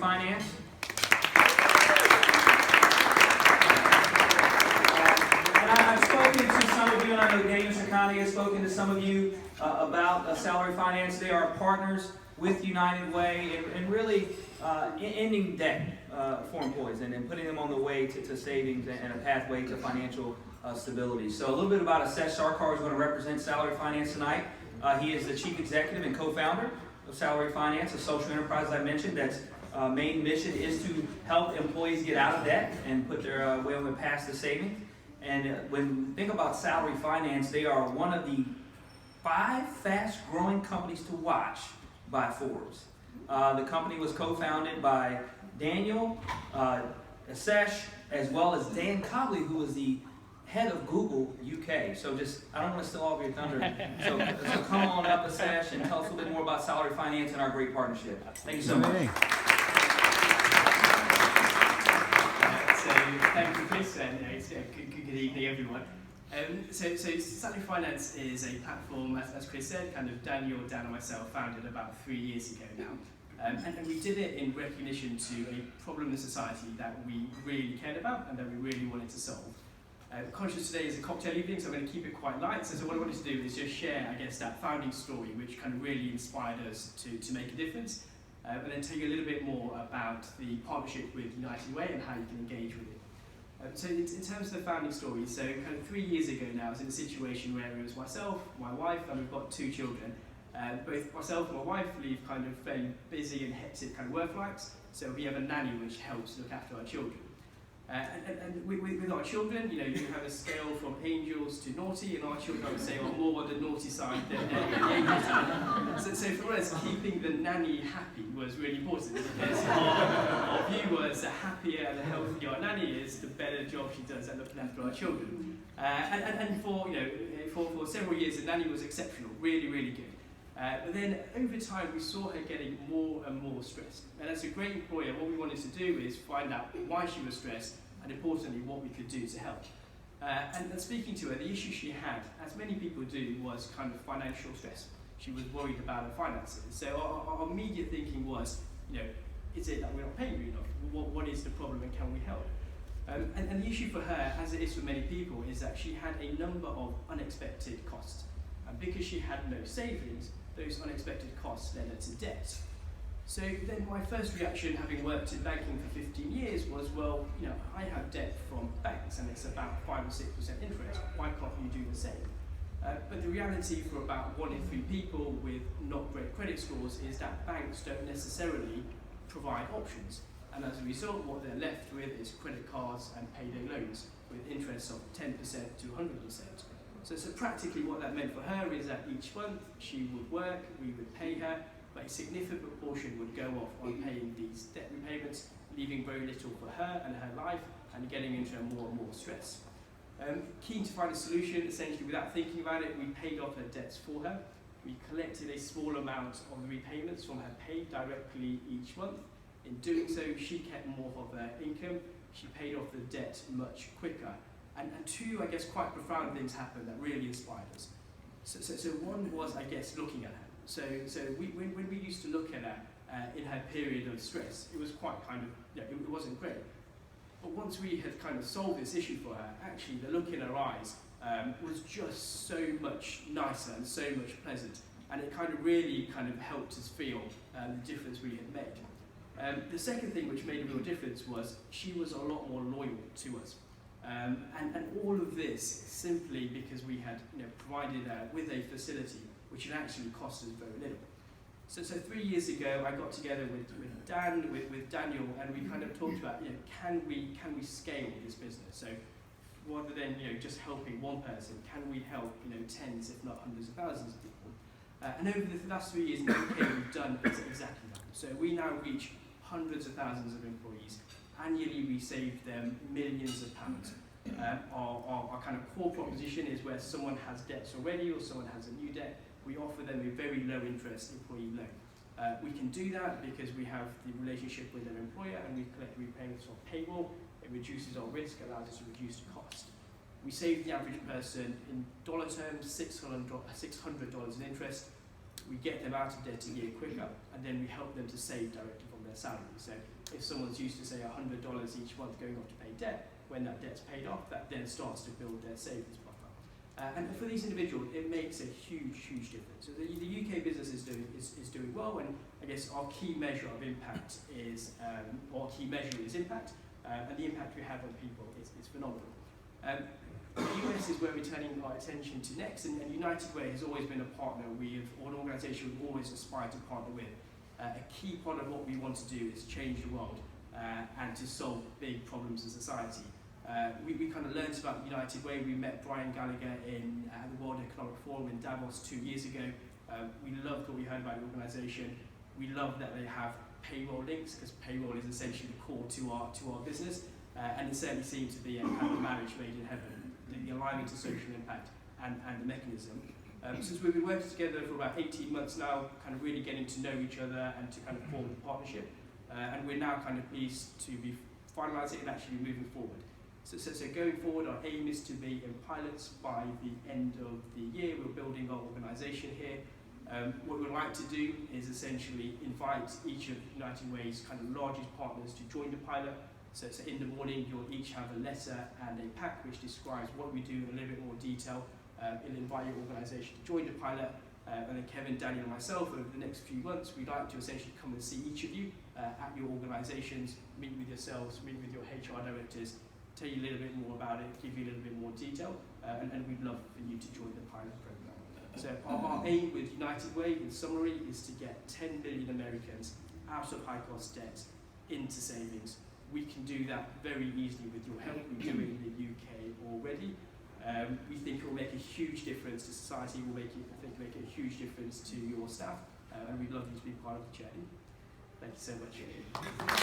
Salaryfinance. I've spoken to some of you, and I know Daniel Shakhani has spoken to some of you about Salaryfinance. They are partners with United Way and really ending debt for employees and putting them on the way to savings and a pathway to financial stability. So a little bit about Asesh Sarkar is going to represent Salaryfinance tonight. He is the chief executive and co-founder of Salaryfinance, a social enterprise, as I mentioned, that's main mission is to help employees get out of debt and put their way on the path to savings. And when we think about Salaryfinance, they are one of the 5 fast-growing companies to watch by Forbes. The company was co-founded by Daniel, Asesh, as well as Dan Cobley, who was the head of Google UK. So I don't want to steal all of your thunder. So come on up, Asesh, and tell us a little bit more about Salaryfinance and our great partnership. Thank you so much. Thank you, Chris, and good evening, everyone. So Salaryfinance is a platform, as Chris said, kind of Dan and myself founded about 3 years ago now. And we did it in recognition to a problem in society that we really cared about and that we really wanted to solve. Conscious today is a cocktail evening, so I'm going to keep it quite light. So what I wanted to do is just share, I guess, that founding story, which kind of really inspired us to make a difference. And then tell you a little bit more about the partnership with United Way and how you can engage with it. So in terms of the founding story, so kind of 3 years ago now, I was in a situation where it was myself, my wife, and we've got 2 children. Both myself and my wife lead kind of fairly busy and hectic kind of work lives, so we have a nanny which helps look after our children. And with our children, you have a scale from angels to naughty, and our children, I would say, are more on the naughty side than the angel side. So for us, keeping the nanny happy was really important, because our view was the happier and the healthier our nanny is, the better job she does at looking after our children. And for several years, the nanny was exceptional, really, really good. But then over time, we saw her getting more and more stressed. And as a great employer, what we wanted to do is find out why she was stressed, and importantly, what we could do to help. And speaking to her, the issue she had, as many people do, was kind of financial stress. She was worried about her finances. So our immediate thinking was, is it that we're not paying you enough? What is the problem, and can we help? And the issue for her, as it is for many people, is that she had a number of unexpected costs. And because she had no savings, those unexpected costs led her to debt. So then my first reaction, having worked in banking for 15 years, was, well, I have debt from banks and it's about 5 or 6% interest. Why can't you do the same? But the reality for about 1 in 3 people with not great credit scores is that banks don't necessarily provide options. And as a result, what they're left with is credit cards and payday loans with interest of 10% to 100%. So practically what that meant for her is that each month she would work, we would pay her, but a significant proportion would go off on paying these debt repayments, leaving very little for her and her life, and getting into more and more stress. Keen to find a solution, essentially without thinking about it, we paid off her debts for her. We collected a small amount of the repayments from her pay directly each month. In doing so, she kept more of her income, she paid off the debt much quicker. And 2, I guess, quite profound things happened that really inspired us. So one was, I guess, looking at her. So when we used to look at her in her period of stress, it was quite kind of, it wasn't great. But once we had kind of solved this issue for her, actually the look in her eyes was just so much nicer and so much pleasant. And it kind of really helped us feel the difference we had made. The second thing which made a real difference was she was a lot more loyal to us. And all of this simply because we had provided her with a facility which had actually cost us very little. So 3 years ago, I got together with Dan, with Daniel, and we kind of talked about, can we scale this business? So rather than just helping one person, can we help tens, if not hundreds of thousands of people? And over the last 3 years in the UK, we've done exactly that. So we now reach hundreds of thousands of employees. Annually, we save them millions of pounds. Our kind of core proposition is where someone has debts already or someone has a new debt, we offer them a very low interest employee loan. We can do that because we have the relationship with their employer and we collect repayments on payroll. It reduces our risk, allows us to reduce the cost. We save the average person in dollar terms $600 in interest. We get them out of debt a year quicker, and then we help them to save directly from their salary. So if someone's used to say $100 each month going off to pay debt, when that debt's paid off, that then starts to build their savings buffer. And for these individuals, it makes a huge difference. So the UK business is doing well, and I guess our key measure of impact is, impact, and the impact we have on people is phenomenal. The US is where we're turning our attention to next, and United Way has always been a partner or an organisation we've always aspired to partner with. A key part of what we want to do is change the world and to solve big problems in society. We kind of learned about United Way. We met Brian Gallagher at the World Economic Forum in Davos 2 years ago. We loved what we heard about the organisation. We love that they have payroll links, because payroll is essentially the core to our business, and it certainly seems to be a kind of marriage made in heaven, the alignment to social impact and the mechanism. Since we've been working together for about 18 months now, kind of really getting to know each other and to kind of form a partnership, and we're now kind of pleased to be finalising and actually moving forward. So going forward, our aim is to be in pilots by the end of the year. We're building our organisation here. What we'd like to do is essentially invite each of United Way's kind of largest partners to join the pilot. So in the morning, you'll each have a letter and a pack which describes what we do in a little bit more detail. It'll invite your organisation to join the pilot, and then Kevin, Daniel and myself over the next few months, we'd like to essentially come and see each of you at your organisations, meet with yourselves, meet with your HR directors, tell you a little bit more about it, give you a little bit more detail, and we'd love for you to join the pilot programme. So our aim with United Way, in summary, is to get 10 million Americans out of high-cost debt into savings. We can do that very easily with your help. We do it in the UK already. We think it will make a huge difference to society. Will make a huge difference to your staff, and we'd love you to be part of the journey. Thank you so much.